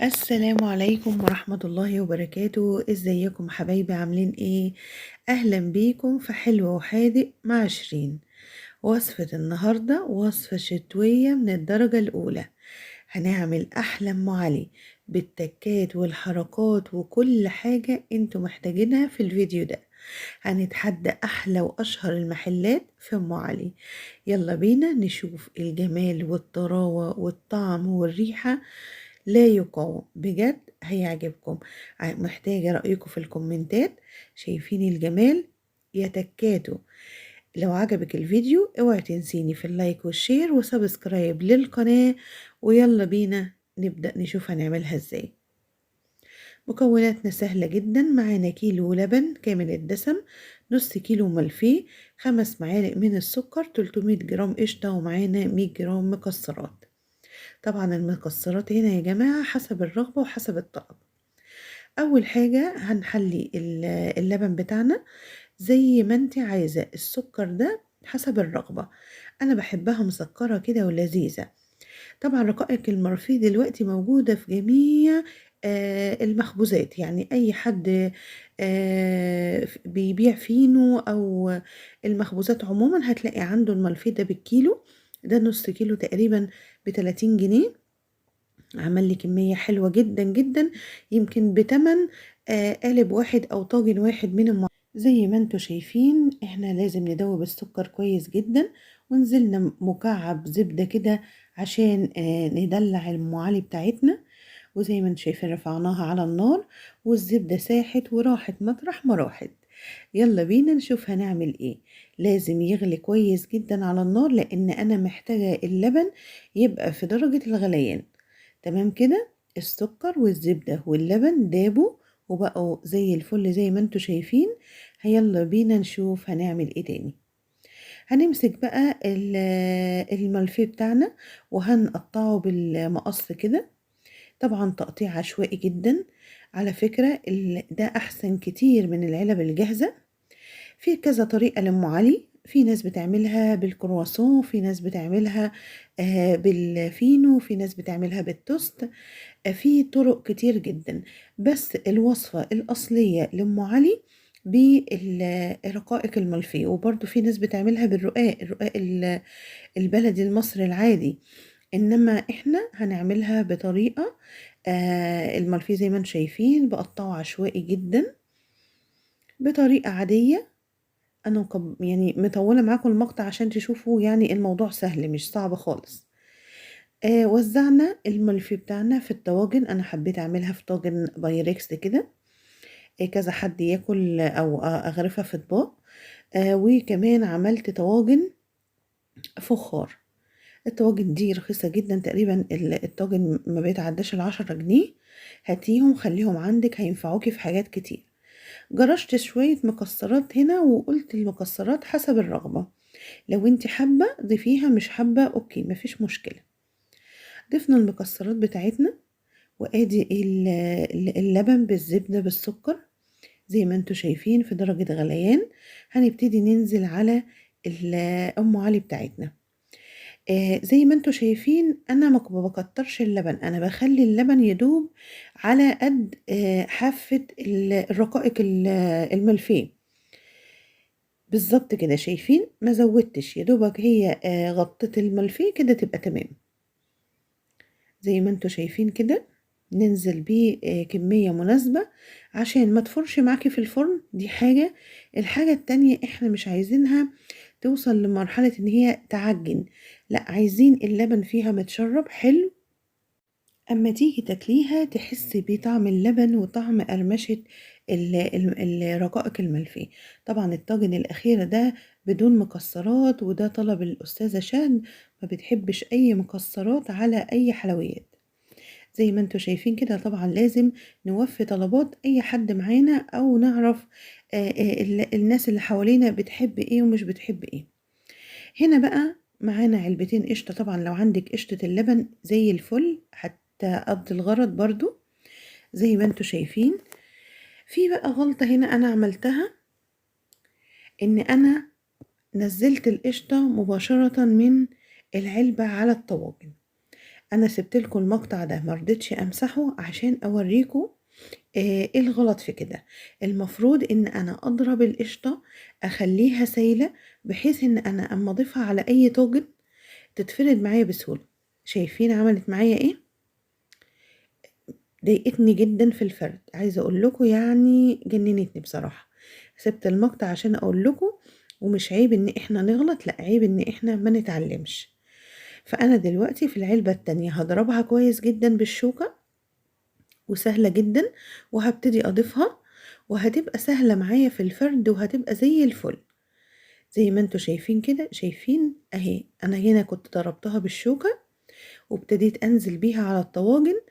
السلام عليكم ورحمة الله وبركاته. ازيكم حبايبي؟ عاملين ايه؟ اهلا بيكم في حلو وحادق مع شيرين. وصفة النهاردة وصفة شتوية من الدرجة الاولى. هنعمل احلى ام علي بالتكات والحركات وكل حاجة انتوا محتاجينها في الفيديو ده. هنتحدى احلى واشهر المحلات في ام علي. يلا بينا نشوف الجمال والطراوة والطعم والريحة، لا يقاوم، بجد هيعجبكم. محتاجة رأيكم في الكومنتات. شايفين الجمال؟ يا تكاتو. لو عجبك الفيديو اوعي تنسيني في اللايك والشير وسبسكرايب للقناة. ويلا بينا نبدأ نشوف هنعملها ازاي. مكوناتنا سهلة جدا. معانا كيلو لبن كامل الدسم، نص كيلو ملفيه، 5 معالق من السكر، 300 جرام قشطة، ومعانا 100 جرام مكسرات. طبعا المكسرات هنا يا جماعة حسب الرغبة وحسب الطلب. أول حاجة هنحلي اللبن بتاعنا زي ما انت عايزة. السكر ده حسب الرغبة، أنا بحبها مسكرة كده ولذيذة. طبعا رقائق المرفيه دلوقتي موجودة في جميع المخبوزات، يعني أي حد بيبيع فينو أو المخبوزات عموما هتلاقي عنده المرفيه ده بالكيلو. ده نص كيلو تقريبا ب30 جنيه. عمل لي كمية حلوة جدا جدا، يمكن بتمن قالب واحد أو طاجن واحد من زي ما انتوا شايفين احنا لازم ندوب السكر كويس جدا، ونزلنا مكعب زبدة كده عشان ندلع الأم علي بتاعتنا. وزي ما انتوا شايفين رفعناها على النار والزبدة ساحت وراحت مطرح ما راحت. يلا بينا نشوف هنعمل ايه. لازم يغلي كويس جدا على النار لان انا محتاجة اللبن يبقى في درجة الغليان. تمام كده. السكر والزبدة واللبن دابوا وبقوا زي الفل زي ما انتوا شايفين. يلا بينا نشوف هنعمل ايه تاني. هنمسك بقى الملفيه بتاعنا وهنقطعه بالمقص كده. طبعا تقطيع عشوائي جدا. على فكرة ده احسن كتير من العلب الجاهزة. في كذا طريقة لأم علي، في ناس بتعملها بالكرواسون، في ناس بتعملها بالفينو، في ناس بتعملها بالتوست. في طرق كتير جدا، بس الوصفة الأصلية لأم علي بالرقائق الملفية. وبرضو في ناس بتعملها الرقاق البلدي المصري العادي. إنما إحنا هنعملها بطريقة الملفيه زي ما انتم شايفين بقطعه عشوائي جدا بطريقة عادية. انا يعني مطوله معاكم المقطع عشان تشوفوا، يعني الموضوع سهل مش صعب خالص. وزعنا الملفي بتاعنا في الطواجن. انا حبيت اعملها في طاجن بايركس كده، كذا حد ياكل او اغرفها في اطباق. وكمان عملت طواجن فخار. الطواجن دي رخيصة جدا، تقريبا الطاجن ما بيتعداش ال10 جنيه. هاتيهم خليهم عندك هينفعوكي في حاجات كتير. جرشت شوية مكسرات هنا وقلت المكسرات حسب الرغبة، لو انت حابة ضيفيها، مش حابة اوكي مفيش مشكلة. ضفنا المكسرات بتاعتنا وادي اللبن بالزبدة بالسكر زي ما انتوا شايفين في درجة غليان. هنبتدي ننزل على ام علي بتاعتنا. زي ما انتوا شايفين انا ما بكترش اللبن، انا بخلي اللبن يدوب على قد حافة الرقائق الملفيه بالظبط كده. شايفين ما زودتش، يا دوبك هي غطت الملفيه كده تبقى تمام. زي ما انتوا شايفين كده ننزل بيه كمية مناسبة عشان ما تفرش معاكي في الفرن، دي حاجة. الحاجة التانية احنا مش عايزينها توصل لمرحلة ان هي تعجن، لا عايزين اللبن فيها متشرب حلو. اما تيجي تاكليها تحسي بطعم اللبن وطعم قرمشة الرقائق الملفيه. طبعا الطاجن الاخير ده بدون مكسرات، وده طلب الاستاذة شاد، ما بتحبش اي مكسرات على اي حلويات. زي ما انتوا شايفين كده طبعا لازم نوفي طلبات اي حد معانا او نعرف الناس اللي حوالينا بتحب ايه ومش بتحب ايه. هنا بقى معانا علبتين قشطة. طبعا لو عندك قشطة اللبن زي الفل هتقضي الغرض برضو زي ما انتوا شايفين. في بقى غلطة هنا انا عملتها، ان انا نزلت القشطة مباشرة من العلبة على الطواجن. انا سبت لكم المقطع ده مرضتش امسحه عشان اوريكم ايه الغلط في كده. المفروض ان انا اضرب القشطة اخليها سايلة، بحيث ان انا اما اضيفها على اي طاجن تتفرد معايا بسهولة. شايفين عملت معايا ايه؟ ضايقتني جدا في الفرد، عايزة اقول لكم يعني جننتني بصراحة. سبت المقطع عشان اقول لكم، ومش عيب ان احنا نغلط، لا عيب ان احنا ما نتعلمش. فانا دلوقتي في العلبة التانية هضربها كويس جدا بالشوكة، وسهلة جدا، وهبتدي اضيفها، وهتبقى سهلة معايا في الفرد، وهتبقى زي الفل. زي ما انتوا شايفين كده، شايفين اهي، انا هنا كنت ضربتها بالشوكة وابتديت انزل بيها على الطواجن،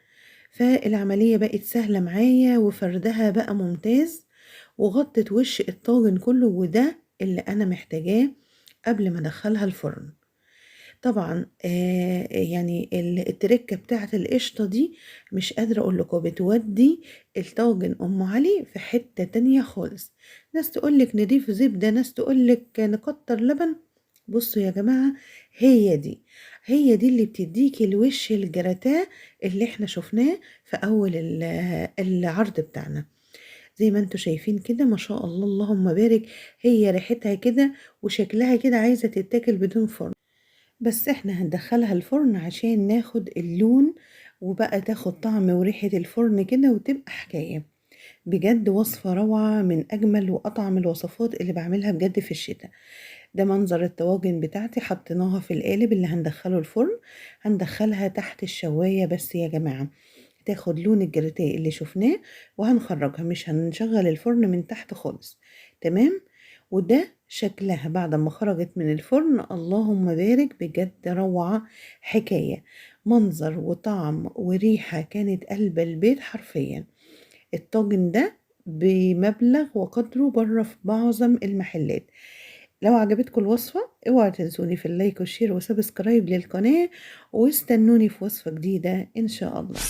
فالعملية بقت سهلة معايا، وفردها بقى ممتاز، وغطت وش الطاجن كله، وده اللي انا محتاجاه قبل ما ادخلها الفرن. طبعا يعني التركة بتاعت القشطة دي مش قادرة اقول لكم، بتودي الطاجن ام علي في حتة تانية خالص. ناس تقولك نضيف زبدة، ناس تقولك نكتر لبن. بصوا يا جماعة، هي دي اللي بتديكي الوش الجراتاه اللي احنا شفناه في اول العرض بتاعنا. زي ما انتوا شايفين كده، ما شاء الله اللهم بارك. هي ريحتها كده وشكلها كده عايزة تتاكل بدون فرن، بس احنا هندخلها الفرن عشان ناخد اللون، وبقى تاخد طعم وريحة الفرن كده، وتبقى حكاية. بجد وصفة روعة، من أجمل وأطعم الوصفات اللي بعملها بجد في الشتاء. ده منظر الطواجن بتاعتي، حطيناها في القالب اللي هندخله الفرن. هندخلها تحت الشواية بس يا جماعة، تاخد لون الجراتيه اللي شفناه، وهنخرجها، مش هنشغل الفرن من تحت خالص. تمام. وده شكلها بعد ما خرجت من الفرن، اللهم بارك، بجد روعة، حكاية، منظر وطعم وريحة، كانت قلب البيت حرفيا. الطاجن ده بمبلغ وقدره بره في معظم المحلات. لو عجبتكم الوصفة اوعوا تنسوني في اللايك والشير وسبسكرايب للقناة، واستنوني في وصفة جديدة ان شاء الله.